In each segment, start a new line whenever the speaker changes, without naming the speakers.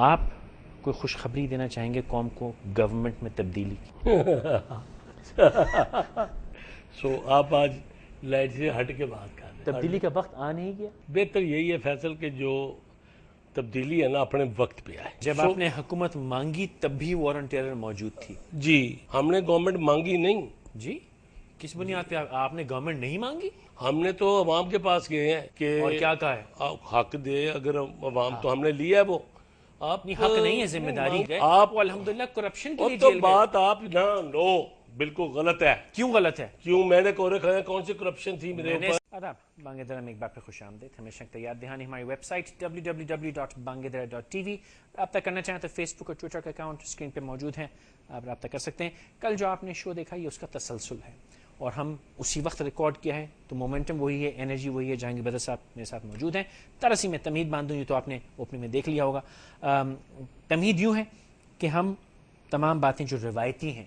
آپ کوئی خوشخبری دینا چاہیں گے قوم کو گورنمنٹ میں تبدیلی کی؟
آپ آج لائٹ سے ہٹ کے بات کر رہے ہیں.
تبدیلی کا وقت آ نہیں گیا؟
بہتر یہی ہے فیصل کہ جو تبدیلی ہے نا اپنے وقت پہ آئے.
جب آپ نے حکومت مانگی تب بھی وارن ٹیلر موجود تھی.
جی ہم نے گورنمنٹ مانگی نہیں.
جی کس بنیاد پہ آپ نے گورنمنٹ نہیں مانگی؟
ہم نے تو عوام کے پاس گئے ہیں کہ
اور کیا کہا ہے؟
حق دے. اگر عوام تو ہم نے لیا ہے وہ آپ
حق نہیں ہے ذمہ داری ہے.
آپ
الحمدللہ کرپشن کے لیے
تو
جیل
بات آپ نہ لو بالکل غلط ہے.
کیوں غلط ہے؟
کیوں میں نے کورے کھائے کون سی کرپشن تھی میرے اوپر.
آداب بانگیدرہ میں ایک بار پہ خوش آمدید. ہمیشہ یاد دہانی ہماری ویب سائٹ www.bangedera.tv. رابطہ کرنا چاہیں تو فیس بک اور ٹویٹر کا اکاؤنٹ اسکرین پہ موجود ہیں, آپ رابطہ کر سکتے ہیں. کل جو آپ نے شو دیکھا یہ اس کا تسلسل ہے اور ہم اسی وقت ریکارڈ کیا ہے تو مومنٹم وہی ہے, انرجی وہی ہے. جہانگیر بدر صاحب میرے ساتھ موجود ہیں. ترسی میں تمہید باندھوں یہ تو آپ نے اوپننگ میں دیکھ لیا ہوگا. تمہید یوں ہے کہ ہم تمام باتیں جو روایتی ہیں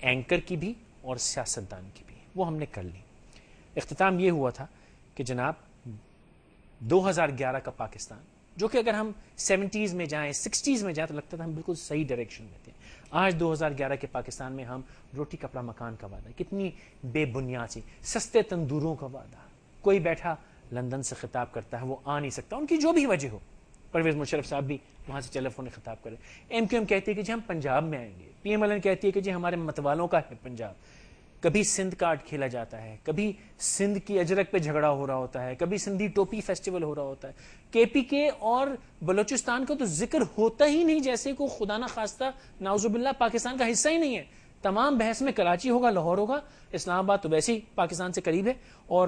اینکر کی بھی اور سیاستدان کی بھی وہ ہم نے کر لی. اختتام یہ ہوا تھا کہ جناب 2011 کا پاکستان جو کہ اگر ہم 70s میں جائیں 60s میں جائیں تو لگتا تھا ہم بالکل صحیح ڈائریکشن میں تھے. آج 2011 کے پاکستان میں ہم روٹی کپڑا مکان کا وعدہ, کتنی بے بنیاد سی سستے تندوروں کا وعدہ. کوئی بیٹھا لندن سے خطاب کرتا ہے وہ آ نہیں سکتا, ان کی جو بھی وجہ ہو. پرویز مشرف صاحب بھی وہاں سے ٹیلی فون خطاب کرے. ایم کیو ایم کہتی ہے کہ جی ہم پنجاب میں آئیں گے. پی ایم ایل این کہتی ہے کہ جی ہمارے متوالوں کا ہے پنجاب. کبھی سندھ کارڈ کھیلا جاتا ہے, کبھی سندھ کی اجرک پہ جھگڑا ہو رہا ہوتا ہے, کبھی سندھی ٹوپی فیسٹیول ہو رہا ہوتا ہے. کے پی کے اور بلوچستان کا تو ذکر ہوتا ہی نہیں جیسے کو خدا نہ خواستہ نعوذ باللہ پاکستان کا حصہ ہی نہیں ہے. تمام بحث میں کراچی ہوگا, لاہور ہوگا, اسلام آباد تو ویسے ہی پاکستان سے قریب ہے. اور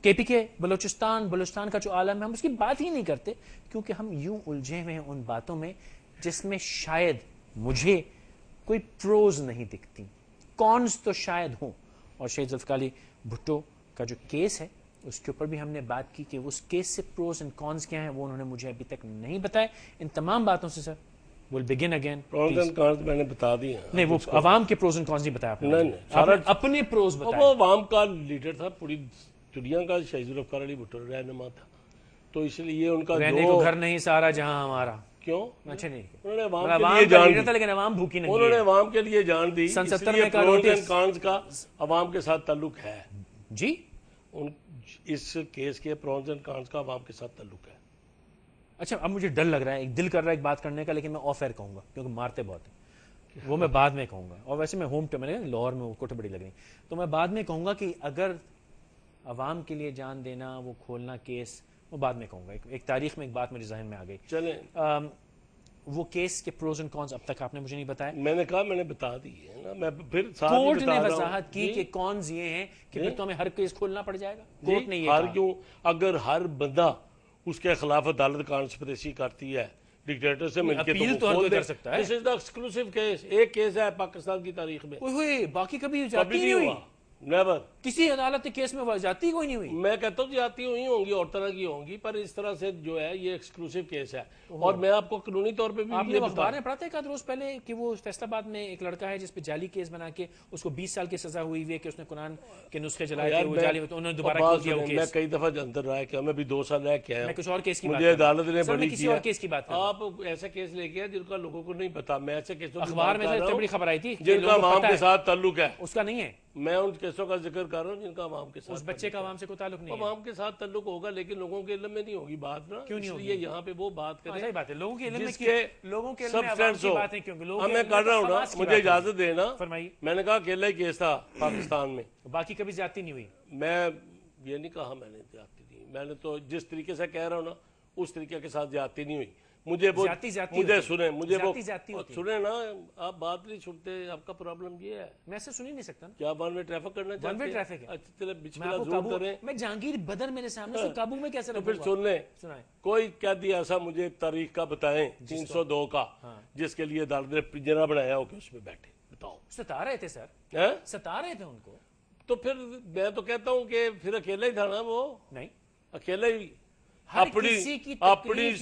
کے پی کے بلوچستان کا جو عالم ہے ہم اس کی بات ہی نہیں کرتے کیونکہ ہم یوں الجھے ہوئے ہیں ان باتوں میں جس میں شاید مجھے کوئی پروز نہیں دکھتی. کونز تو شاید ہوں. اور شہید ذوالفقار علی بھٹو کا جو کیس ہے اس کے اوپر بھی ہم نے بات کی کہ اس کیس سے پروز اینڈ کونز کیا ہیں وہ انہوں نے مجھے ابھی تک نہیں بتائے. ان تمام باتوں سے sir we'll begin again.
Pros and cons میں نے بتا دی ہیں.
نہیں وہ عوام کے پروز اینڈ کونز نہیں بتایا آپ نے, اپنے پروز بتائے.
وہ عوام کا لیڈر تھا, پوری دنیا کا شہید ذوالفقار علی بھٹو رہنما تھا, تو اس لیے ان کا
رہنے کو گھر نہیں سارا جہاں ہمارا.
کیوں؟
اچھا نہیں,
انہوں نے عوام کے لیے جان دی,
لیکن عوام بھوکی نہیں,
انہوں نے عوام کے لیے جان دی.
سن 70
میں
میں
پروز اینڈ کونز کا عوام کے ساتھ تعلق ہے.
جی
اس کیس کے پروز اینڈ کونز کا عوام کے ساتھ تعلق ہے.
اچھا اب مجھے ڈر لگ رہا ہے, ایک دل کر رہا ہے ایک بات کرنے کا, لیکن میں آف ایئر کہوں گا کیونکہ مارتے بہت ہیں, وہ میں بعد میں کہوں گا. اور ویسے میں ہوم میں نے لاہور میں وہ کوٹھ بڑی لگ رہی, تو میں بعد میں کہوں گا کہ اگر عوام کے لیے جان دینا وہ کھولنا کیس وہ بعد میں کہوں گا. ایک تاریخ میں ایک بات میرے ذہن میں آ گئی.
چلیں
وہ کیس کے پروز اینڈ کونز اب تک آپ نے مجھے نہیں بتایا.
میں نے کہا میں نے بتا دی ہے نا, میں پھر
کورٹ نے وضاحت کی کہ کونز یہ ہیں کہ پھر تو ہمیں ہر کیس کھولنا پڑ جائے گا. کورٹ نے یہ کہا
کیوں اگر ہر بندہ اس کے خلاف عدالت کانسپریسی کرتی ہے ڈکٹیٹر سے مل کے
اپیل تو ہر کوئی کر سکتا ہے.
دس از دا ایکسکلوسیو کیس. ایک کیس ہے پاکستان کی تاریخ میں,
باقی کبھی جاتی نہیں ہوئی.
نیور
کسی عدالت کیس میں جاتی کوئی نہیں ہوئی.
میں کہتا ہوں جاتی ہوئی ہوں گی اور طرح کی ہوں گی, پر اس طرح سے جو ہے یہ ایکسکلوسیو کیس ہے. اور میں آپ کو قانونی طور پہ بھی
آپ نے اخبار میں پڑھا تھا ایک آدھ روز پہلے کہ وہ فیصل آباد میں ایک لڑکا ہے جس پہ جعلی کیس بنا کے اس کو 20 سال کی سزا ہوئی ہوئی ہے کہ اس نے قرآن کے نسخے جلائے تھے, وہ جعلی ہوتے انہوں نے دوبارہ کھول دیا وہ کیس.
میں کئی دفعہ اندر رہا کہ میں بھی 2 سال رہ کے آیا.
میں کچھ اور کیس کی بات
مجھے عدالت نے بڑی
کسی اور کیس کی بات.
آپ ایسے کیس لے کے جن کا لوگوں کو نہیں پتا. میں ایسے کیسوں
اخبار میں سے بڑی خبر آئی تھی
جن کا عوام کے ساتھ تعلق ہے,
اس کا نہیں ہے.
میں ان کیسوں کا ذکر کر رہا ہوں جن کا عوام کے ساتھ,
اس بچے کا عوام سے کوئی تعلق نہیں ہے.
عوام کے ساتھ تعلق ہوگا لیکن لوگوں کے علم میں نہیں ہوگی بات نا.
کیوں نہیں ہوگی؟
یہاں پہ وہ بات کریں.
صحیح بات ہے, لوگوں کے علم میں
لوگوں کے علم میں عوام کی باتیں کیوں کہ لوگ میں کر رہا ہوں نا. مجھے اجازت دینا.
فرمائیے.
میں نے کہا اکیلا ہی کیس تھا پاکستان میں,
باقی کبھی زیادتی نہیں ہوئی.
میں یہ نہیں کہا میں نے زیادتی نہیں, میں نے تو جس طریقے سے کہہ رہا ہوں نا اس طریقے کے ساتھ زیادتی نہیں ہوئی. مجھے سنیں, مجھے وہ سنیں نا, آپ بات نہیں سنتے, آپ کا پرابلم یہ ہے.
میں ایسے سن ہی نہیں سکتا.
کیا ون وے ٹریفک کرنا چاہتے ہیں؟
ون وے ٹریفک ہے.
اچھا چلے بسملہ زور کریں.
میں جہانگیر بدر میرے سامنے سے قابو میں کیسے رکھوں
گا؟ پھر سن لیں. کوئی قیدی ایسا مجھے تاریخ کا بتائیں 302 کا جس کے لیے عدالت نے پنجرہ بنایا ہو کہ اس میں بیٹھے. بتاؤ.
ستا رہے تھے سر, ستا رہے تھے ان کو.
تو پھر میں تو کہتا ہوں کہ پھر اکیلا ہی تھا نا وہ.
نہیں,
اکیلا ہی اپنی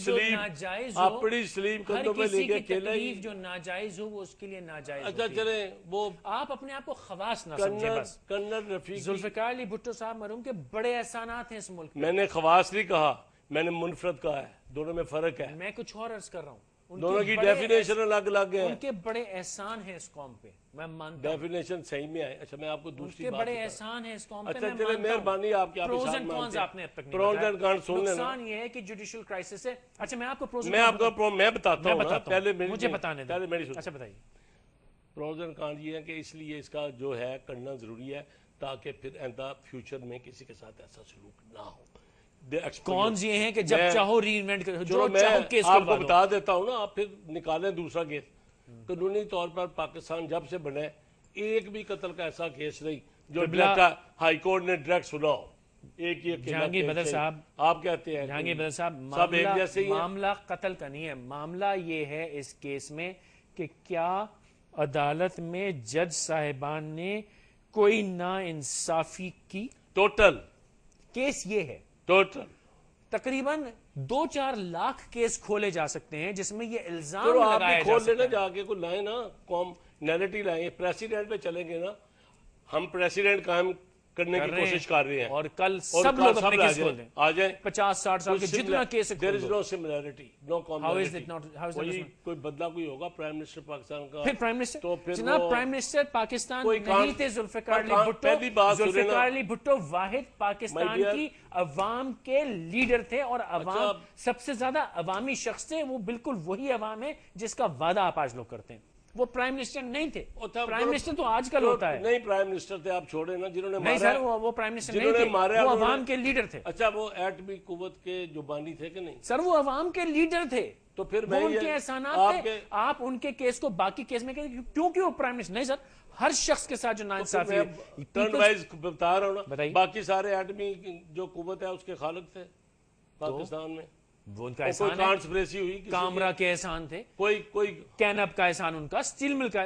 سلیم کندھوں پہ لے کے اکیلا ہی
جو ناجائز ہو وہ اس کے لیے ناجائز.
اچھا چلیں, وہ
آپ اپنے آپ کو خواص نہ سمجھیں. بس
کرنل رفیق
ذوالفقار علی بھٹو صاحب مرحوم کے بڑے احسانات ہیں اس ملک میں.
میں نے خواص نہیں کہا, میں نے منفرد کہا ہے، دونوں میں فرق ہے.
میں کچھ اور عرض کر رہا ہوں.
دونوں کی ڈیفینیشن الگ الگ ہے.
ان کے بڑے احسان ہیں اس قوم پہ، میں مانتا ہوں.
ڈیفینیشن صحیح میں ہے. اچھا میں آپ کو دوسری بات
بڑے احسان ہیں اس قوم پہ.
اچھا چلے مہربانی آپ کی
پروز اینڈ کونز آپ نے اب تک نہیں بتایا. نقصان یہ ہے کہ جوڈیشل کرائسس ہے. اچھا میں آپ کو پروز
میں آپ کو میں بتاتا ہوں، پہلے
مجھے بتانے دیں.
پہلے میری سنیں.
اچھا بتائیے.
پروز اینڈ کونز یہ ہے کہ اس لیے اس کا جو ہے کرنا ضروری ہے تاکہ پھر آئندہ فیوچر میں کسی کے ساتھ ایسا سلوک نہ ہو.
کونز یہ ہیں کہ جب چاہو ری انوینٹ کرو، جو چاہو کیس
آپ کو بتا دیتا ہوں نا، آپ پھر نکالیں دوسرا کیس. قانونی طور پر پاکستان جب سے بنے ایک بھی قتل کا ایسا کیس نہیں جو ہائی کورٹ نے ڈائریکٹ سنا ہو. ایک ہی
جہانگیر بدر صاحب
آپ کہتے ہیں
جہانگیر بدر صاحب
سب ایک جیسے ہی
معاملہ قتل کا نہیں ہے. معاملہ یہ ہے اس کیس میں کہ کیا عدالت میں جج صاحبان نے کوئی نا انصافی کی.
ٹوٹل
کیس یہ ہے.
ٹوٹل
تقریباً 2-4 لاکھ کیس کھولے جا سکتے ہیں جس میں یہ الزام لگایا جا
کھول
سکتا
لینا
ہے.
جا کے کوئی لائیں نا، قوم نیریٹو لائیں. پریسیڈنٹ پہ چلیں گے نا، ہم پریسیڈنٹ قائم کرنے کی کوشش کر رہے ہیں
اور کل سب لوگ اپنے کیس کھول دیں.
آ جائیں
50-60 سال کے جتنا case
there is no similarity, no commonality.
how is it
کوئی بدلہ کوئی ہوگا پرائم منسٹر پاکستان کا.
پھر پرائم منسٹر
تو پھر
جناب پرائم منسٹر پاکستان نہیں تھے ذوالفقار علی بھٹو. ذوالفقار علی بھٹو واحد پاکستان کی عوام کے لیڈر تھے اور عوام سب سے زیادہ عوامی شخص تھے. وہ بالکل وہی عوام ہے جس کا وعدہ آپ آج لوگ کرتے ہیں. وہ پرائم منسٹر نہیں تھے. پرائم منسٹر تو آج کل ہوتا ہے.
نہیں پرائم منسٹر تھے، آپ چھوڑیں نا جنہوں نے
نہیں سر وہ پرائم منسٹر نہیں تھے، وہ عوام کے لیڈر تھے.
اچھا وہ ایٹمی قوت کے جو بانی تھے کہ نہیں
سر؟ وہ عوام کے لیڈر تھے.
تو پھر
وہ ان کے احسانات تھے. آپ ان کے کیس کو باقی کیس میں کیونکہ وہ پرائم منسٹر نہیں سر. ہر شخص کے ساتھ جو ناانصافی ہے
ٹرن وائز بتا رہا ہوں نا. باقی سارے ایٹمی جو قوت ہے اس کے خالق تھے پاکستان میں.
وہ ان کا احسان ہے. کامرا کے احسان تھے، کوئی کینپ کا احسان ان کا، اسٹیل مل کا.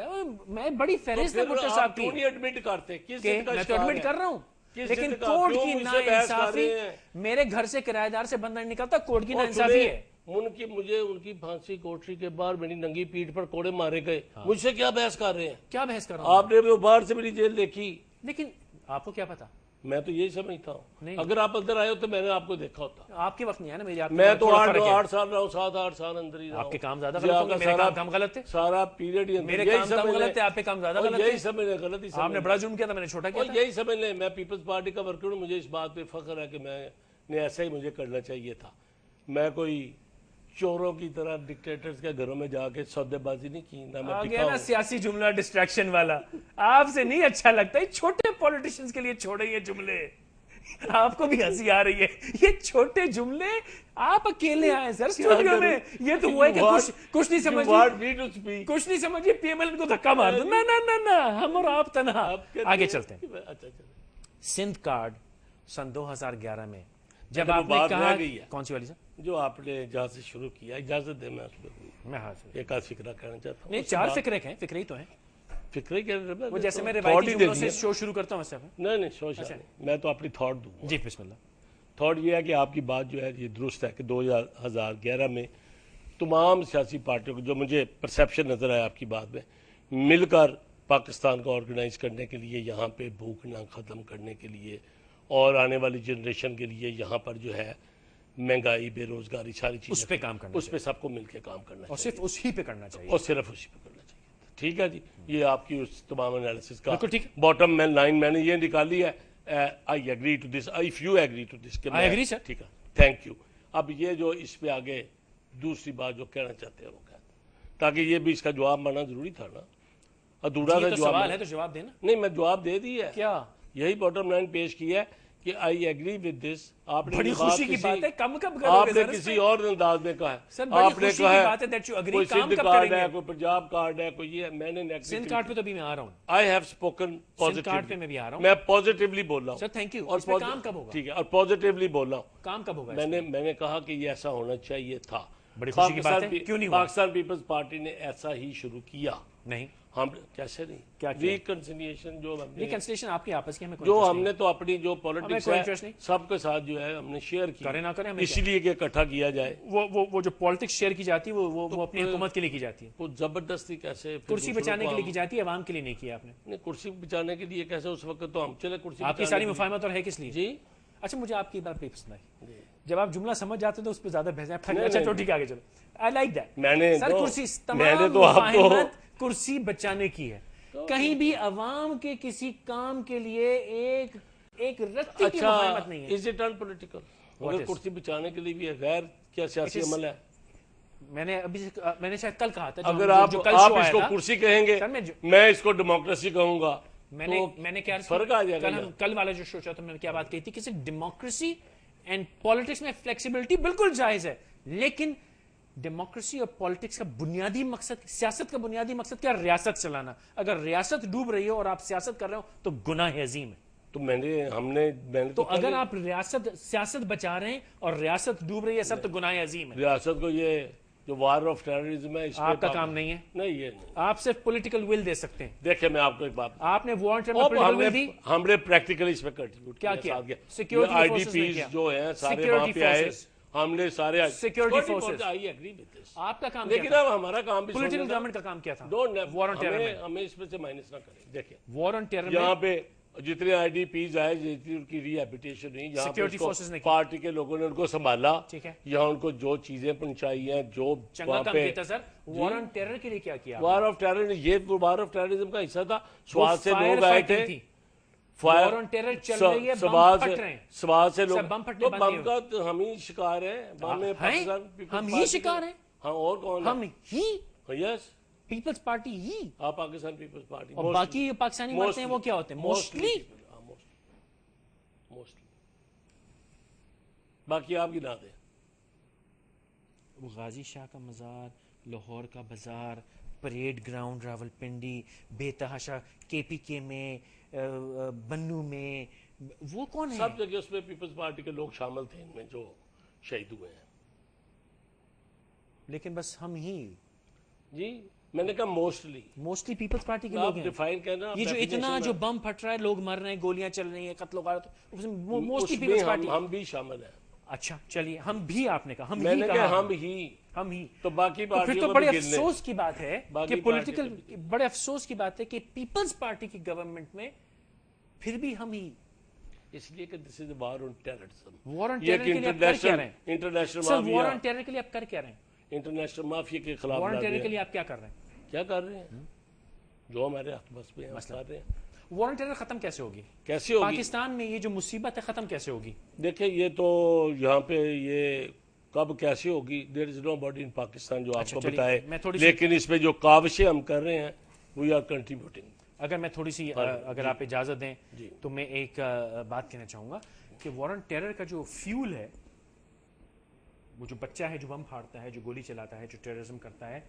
میں بڑی فہرست ہے بھٹو صاحب کی.
نہیں ایڈمٹ کرتے،
میں تو ایڈمٹ کر رہا ہوں، لیکن کورٹ کی ناانصافی. میرے گھر سے کرایہ دار سے بندہ نہیں نکلتا، کورٹ کی ناانصافی ہے.
مجھے ان کی پھانسی کوٹری کے باہر میری ننگی پیٹھ پر کوڑے مارے گئے. مجھ سے کیا بحث کر رہے ہیں؟
کیا بحث کر رہا ہوں؟
آپ نے وہ باہر سے میری جیل دیکھی.
لیکن آپ کو کیا پتا؟
میں تو یہی سمجھتا ہوں اگر آپ اندر آئے ہو تو میں نے آپ کو دیکھا ہوتا.
آپ کی وقت نہیں ہے نا میری.
میں تو 8 سال رہا ہوں، 7-8 سال اندر ہی رہا ہوں.
آپ کے کام زیادہ غلط ہوں گے، میرے کام غلط تھے.
سارا پیریڈ ہی
میرے کام کم غلط ہے، آپ کے کام زیادہ غلط ہے.
یہی سمجھ لیں غلطی.
آپ نے بڑا جرم کیا تھا، میں نے چھوٹا کیا تھا.
یہی سمجھ لیں میں پیپلز پارٹی کا ورکر ہوں. مجھے اس بات پہ فخر ہے کہ میں نے ایسا ہی مجھے کرنا چاہیے تھا. میں کوئی چوروں کی طرح ڈکٹیٹرز کے گھروں میں جا کے سودے بازی نہیں کی.
آگے نا سیاسی جملہ ڈسٹریکشن والا آپ سے نہیں اچھا لگتا. یہ چھوٹے پولیٹیشنز کے لیے چھوڑے یہ جملے. آپ کو بھی ہنسی آ رہی ہے. یہ چھوٹے جملے آپ اکیلے آئے سر اسٹوڈیو میں. یہ تو وہ ہے کہ کچھ نہیں سمجھیے، کچھ نہیں سمجھیے پی ایم ایل ان کو دھکا مار دو. نہ ہم اور آپ تنہا. آگے چلتے ہیں. سندھ کارڈ سن 2011 میں جب آپ نے کہا کون سی والی سر
جو آپ نے جہاں سے شروع کیا، اجازت دیں میں ایک آدھ فکرہ کہنا چاہتا ہوں.
نہیں 4 فکرے ہیں، فکرے ہی تو ہیں.
فکرے کیا
وہ جیسے میں روایتی جملوں سے شو شروع کرتا ہوں.
نہیں شو میں تو اپنی تھاٹ دوں.
جی بسم اللہ.
تھاٹ یہ ہے کہ آپ کی بات جو ہے یہ درست ہے کہ 2011 میں تمام سیاسی پارٹیوں کو جو مجھے پرسیپشن نظر آیا آپ کی بات میں مل کر پاکستان کو آرگنائز کرنے کے لیے، یہاں پہ بھوک نہ ختم کرنے کے لیے اور آنے والی جنریشن کے لیے یہاں پر جو ہے مہنگائی، بے روزگاری، ساری چیزیں
اس پہ کام کرنا،
اس پہ سب کو مل کے کام کرنا چاہیے.
اور صرف اسی پہ کرنا چاہیے.
اور صرف اسی پہ کرنا چاہیے. ٹھیک ہے جی. یہ آپ کی اس تمام انالیسس کا باٹم لائن میں نے یہ نکالی ہے. I agree to this. If you agree to this.
I agree sir.
ٹھیک ہے، تھینک یو. اب یہ جو اس پہ آگے دوسری بات جو کہنا چاہتے ہیں وہ کہتے ہیں تاکہ یہ بھی اس کا جواب ماننا ضروری تھا نا. ادھورا کا
سوال ہے تو جواب دینا.
نہیں میں جواب دے دی ہے.
کیا
یہی باٹم لائن پیش کی ہے کہ آئی ایگری ود دس. آپ نے
بڑی خوشی کی بات ہے. کم
آپ نے کسی اور انداز میں کہا ہے. آپ نے کہا ہے کوئی سندھ کارڈ ہے، کوئی پنجاب کارڈ ہے، کوئی یہ. میں نے
سندھ کارڈ پہ تو بھی میں آ رہا ہوں.
آئی ہیو اسپوکن
کارڈ پہ میں بھی آ رہا ہوں.
میں پازیٹیولی بول رہا ہوں
سر. Thank you.
اور
کام کب ہوگا؟
ٹھیک ہے. اور پازیٹیولی بول رہا ہوں.
کام کب ہوگا؟
میں نے کہا کہ یہ ایسا ہونا چاہیے تھا.
بڑی خوشی کی بات ہے. کیوں نہیں ہوا؟
پاکستان پیپلز پارٹی نے ایسا ہی شروع کیا.
نہیں
ہم کیسے نہیں. ریکنسیلیشن جو
ریکنسیلیشن آپ کی آپس کی
جو ہم نے تو اپنی جو پالیٹکس ہے سب کے ساتھ جو ہے ہم نے شیئر کی.
کرے نہ کرے
اس لیے کہ اکٹھا کیا جائے.
وہ جو پالیٹکس شیئر کی جاتی ہے وہ اپنی حکومت کے لیے کی جاتی ہے.
وہ زبردستی کیسے
کرسی بچانے کے لیے کی جاتی ہے، عوام کے لیے نہیں کیا آپ نے.
نہیں کرسی بچانے کے لیے کیسے؟ اس وقت تو ہم چلے کرسی.
آپ کی ساری مفاہمت اور ہے کس لیے؟
جی
اچھا مجھے آپ کی بات پہ پسند آئی, جب آپ جملہ سمجھ جاتے ہیں تو اس پہ زیادہ بحث ہے. اچھا ٹھیک ہے, آگے چلو. I like that.
میں نے
سر کرسی تمام کرسی بچانے کی ہے, کہیں بھی عوام کے کسی کام کے لیے ایک رتی کی مفاہمت نہیں ہے.
Is it in political? اگر کرسی بچانے کے لیے بھی ہے, غیر کیا سیاسی عمل ہے؟
میں نے شاید کل کہا تھا,
اگر آپ اس کو کرسی کہیں گے, میں اس کو ڈیموکریسی کہوں گا,
میں نے کیا
فرق آ جائے گا.
کل والا جو شو تھا میں نے کیا بات کہی تھی کہ ڈیموکریسی اینڈ پالیٹکس میں فلیکسیبلٹی بالکل جائز ہے, لیکن ڈیموکریسی اور پالیٹکس کا بنیادی مقصد, سیاست کا بنیادی مقصد کیا؟ ریاست چلانا. اگر ریاست ڈوب رہی ہو اور آپ سیاست کر رہے ہو تو گناہ عظیم ہے. تو اگر آپ سیاست بچا رہے ہیں اور ریاست ڈوب رہی ہے سر, تو گناہ عظیم ہے.
ریاست کو یہ جو وار آف ٹیررزم ہے,
آپ کا کام نہیں ہے.
نہیں, یہ نہیں.
آپ صرف پولیٹیکل ول دے سکتے ہیں.
دیکھیں میں آپ کو ایک بات,
آپ نے وار ٹیرر میں پولیٹیکل ول دی,
ہم نے پریکٹیکلی اس میں کنٹریبیوٹ
کیا
سیکورٹی آئی ڈی پیز جو ہیں سارے وہاں پہ آئے, ہم نے سارے
security forces.
I agree with this.
آپ کا کام
لیکن اب ہمارا کام بھی
پولیٹیکل گورنمنٹ کا کام کیا تھا؟
وار آن ٹیرر. ہمیں اس میں سے مائنس نہ کریں. دیکھیں
وار آن ٹیرر
یہاں پہ جتنے آئی ڈی پیز آئے, جتنی ان کی ری ہیبیٹیشن ہوئی, جہاں پارٹی کے لوگوں نے ان کو سنبھالا, یہاں ان کو جو چیزیں پہنچائی ہیں, جو
وہاں پہ سر وار آن ٹیرر کے لیے کیا کیا؟
وار آف ٹیرر, یہ وار آف ٹیررزم کا حصہ تھا. سوات سے لوگ آئے تھے,
وار آن ٹیرر چل رہی ہے, بم پھٹ رہے ہیں.
سوات سے لوگ,
تو
بم کا ہم ہی شکار ہیں.
ہم ہی شکار ہیں.
ہاں, اور کون؟
ہم ہی.
یس,
پیپلز پارٹی ہی.
آپ پاکستان پیپلز پارٹی.
اور باقی پاکستانی مرتے ہیں وہ کیا ہوتے ہیں؟ موسٹلی.
باقی آپ گنا دیں.
غازی شاہ کا مزار, لاہور کا بازار, پریڈ گراؤنڈ راولپنڈی, بے تحاشا کے پی کے میں, بنو میں, وہ کون ہے؟
سب جگہ اس میں پیپلز پارٹی کے لوگ شامل تھے, ان میں جو شہید ہوئے ہیں.
لیکن بس ہم ہی,
جی میں نے کہا
موسٹلی پیپلز پارٹی کے لوگ ہیں. یہ جو اتنا جو بم پھٹ رہا ہے, لوگ مر رہے ہیں, گولیاں چل رہی ہیں, قتل و غارت, موسٹلی پیپلز پارٹی.
ہم بھی شامل ہیں.
اچھا چلیے, ہم بھی, آپ نے کہا
میں نے کہا ہم ہی, تو باقی
پھر تو بڑے افسوس کی بات ہے کہ پولیٹیکل, بڑے افسوس کی بات ہے کہ پیپلز پارٹی کی گورنمنٹ میں پھر بھی ہم ہی,
اس لیے کہ دس از وار آن ٹیررزم.
وار آن ٹیرر کے لیے آپ کر کیا رہے ہیں؟
International
mafia. War on terror کے لیے آپ کر کیا رہے ہیں؟
انٹرنیشنل مافیا کے خلاف.
وار آن ٹیرر کے لیے آپ کیا کر رہے ہیں؟
کیا کر رہے ہیں؟ جو ہمارے ہاتھ بس میں کر رہے ہیں.
وار آن ٹیرر ختم کیسے ہوگی؟ پاکستان میں یہ جو مصیبت ہے ختم کیسے ہوگی؟
دیکھیں یہ تو یہاں پہ یہ کب کیسے ہوگی, دیر از نو باڈی ان پاکستان جو آپ کو بتائے, لیکن اس میں جو کاوشیں ہم کر رہے ہیں وی آر کنٹریبیوٹنگ.
اگر میں تھوڑی سی, اگر آپ اجازت دیں تو میں ایک بات کہنا چاہوں گا کہ وار آن ٹیرر کا جو فیول ہے, وہ جو بچہ ہے جو بم پھاڑتا ہے, جو گولی چلاتا ہے, جو ٹیررزم کرتا ہے,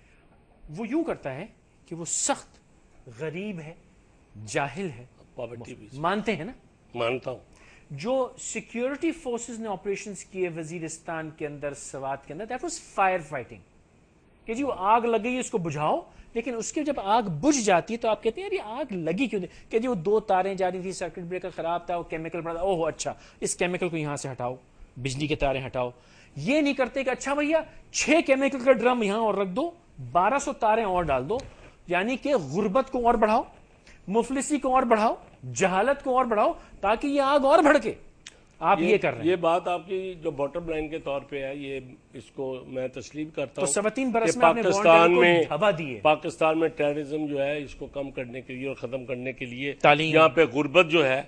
وہ یوں کرتا ہے کہ وہ سخت غریب ہے, جاہل ہے. مانتے ہیں نا؟
مانتا ہوں.
جو سیکیورٹی فورسز نے آپریشنز کیے وزیرستان کے اندر, سوات کے اندر, دیٹ واز فائر فائٹنگ, کہ جی وہ آگ لگ گئی اس کو بجھاؤ, لیکن اس کے جب آگ بجھ جاتی ہے تو آپ کہتے ہیں یار یہ آگ لگی کیوں نہیں, کہ جی وہ 2 تاریں جا رہی تھی, سرکٹ بریکر خراب تھا, وہ کیمیکل پڑا, اوہ اچھا اس کیمیکل کو یہاں سے ہٹاؤ, بجلی کے تاریں ہٹاؤ. یہ نہیں کرتے کہ اچھا بھیا 6 کیمیکل کا ڈرم یہاں اور رکھ دو, 1200 تاریں اور ڈال دو, یعنی کہ غربت کو اور بڑھاؤ, مفلسی کو اور بڑھاؤ, جہالت کو اور بڑھاؤ, تاکہ یہ آگ اور بڑھ کے. آپ یہ کر رہے ہیں.
یہ بات آپ کی جو باٹم لائن کے طور پہ ہے, یہ اس کو میں تسلیم کرتا ہوں.
تو 17 برس میں پاکستان میں دھبا دیے.
پاکستان میں ٹیررزم جو ہے اس کو کم کرنے کے لیے اور ختم کرنے کے لیے,
تعلیم,
یہاں پہ غربت جو ہے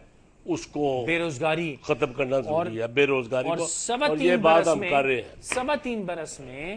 اس کو,
بے روزگاری
ختم کرنا ضروری ہے, بے روزگاری کو,
اور یہ بات ہم کر رہے ہیں. 3 برس میں